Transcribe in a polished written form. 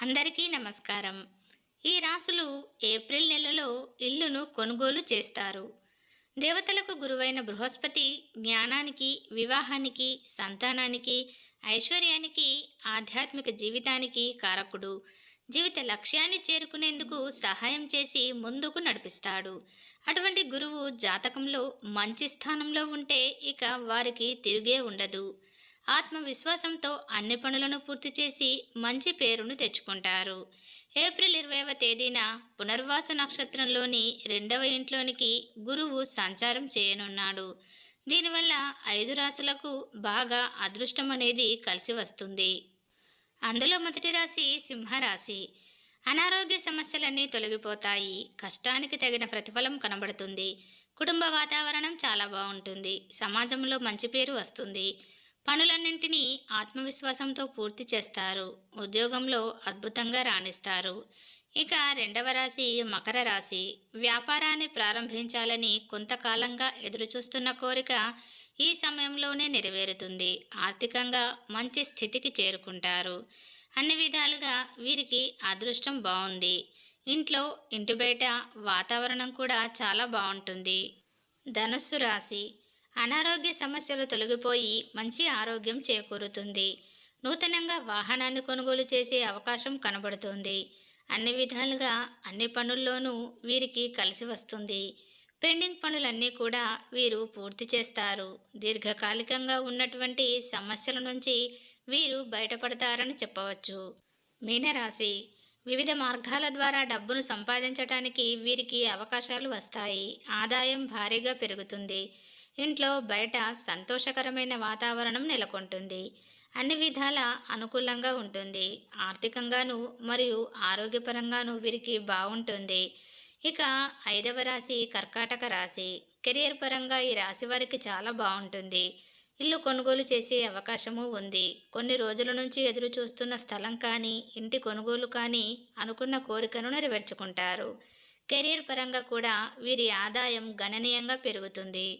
అందరికీ నమస్కారం. ఈ రాసులు ఏప్రిల్ నెలలో ఇల్లును కొనుగోలు చేస్తారు. దేవతలకు గురువైన బృహస్పతి జ్ఞానానికి, వివాహానికి, సంతానానికి, ఐశ్వర్యానికి, ఆధ్యాత్మిక జీవితానికి కారకుడు. జీవిత లక్ష్యాన్ని చేరుకునేందుకు సహాయం చేసి ముందుకు నడిపిస్తాడు. అటువంటి గురువు జాతకంలో మంచి స్థానంలో ఉంటే ఇక వారికి తిరుగే ఉండదు. ఆత్మవిశ్వాసంతో అన్ని పనులను పూర్తి చేసి మంచి పేరును తెచ్చుకుంటారు. ఏప్రిల్ 20వ తేదీన పునర్వాసు నక్షత్రంలోని 2వ ఇంట్లోనికి గురువు సంచారం చేయనున్నాడు. దీనివల్ల 5 రాశులకు బాగా అదృష్టం అనేది కలిసి వస్తుంది. అందులో మొదటి రాశి సింహరాశి. అనారోగ్య సమస్యలన్నీ తొలగిపోతాయి. కష్టానికి తగిన ప్రతిఫలం కనబడుతుంది. కుటుంబ వాతావరణం చాలా బాగుంటుంది. సమాజంలో మంచి పేరు వస్తుంది. పనులన్నింటినీ ఆత్మవిశ్వాసంతో పూర్తి చేస్తారు. ఉద్యోగంలో అద్భుతంగా రాణిస్తారు. ఇక రెండవ రాశి మకర రాశి. వ్యాపారాన్ని ప్రారంభించాలని కొంతకాలంగా ఎదురుచూస్తున్న కోరిక ఈ సమయంలోనే నెరవేరుతుంది. ఆర్థికంగా మంచి స్థితికి చేరుకుంటారు. అన్ని విధాలుగా వీరికి అదృష్టం బాగుంది. ఇంట్లో, ఇంటి బయట వాతావరణం కూడా చాలా బాగుంటుంది. ధనుస్సు రాశి. అనారోగ్య సమస్యలు తొలగిపోయి మంచి ఆరోగ్యం చేకూరుతుంది. నూతనంగా వాహనాన్ని కొనుగోలు చేసే అవకాశం కనబడుతుంది. అన్ని విధాలుగా అన్ని పనుల్లోనూ వీరికి కలిసి వస్తుంది. పెండింగ్ పనులన్నీ కూడా వీరు పూర్తి చేస్తారు. దీర్ఘకాలికంగా ఉన్నటువంటి సమస్యల నుంచి వీరు బయటపడతారని చెప్పవచ్చు. మీనరాశి. వివిధ మార్గాల ద్వారా డబ్బును సంపాదించటానికి వీరికి అవకాశాలు వస్తాయి. ఆదాయం భారీగా పెరుగుతుంది. ఇంట్లో బయట సంతోషకరమైన వాతావరణం నెలకొంటుంది. అన్ని విధాల అనుకూలంగా ఉంటుంది. ఆర్థికంగాను మరియు ఆరోగ్యపరంగాను వీరికి బాగుంటుంది. ఇక 5వ రాశి కర్కాటక రాశి. కెరియర్ పరంగా ఈ రాశి వారికి చాలా బాగుంటుంది. ఇల్లు కొనుగోలు చేసే అవకాశము ఉంది. కొన్ని రోజుల నుంచి ఎదురు చూస్తున్న స్థలం కానీ, ఇంటి కొనుగోలు కానీ అనుకున్న కోరికను నెరవేర్చుకుంటారు. కెరియర్ పరంగా కూడా వీరి ఆదాయం గణనీయంగా పెరుగుతుంది.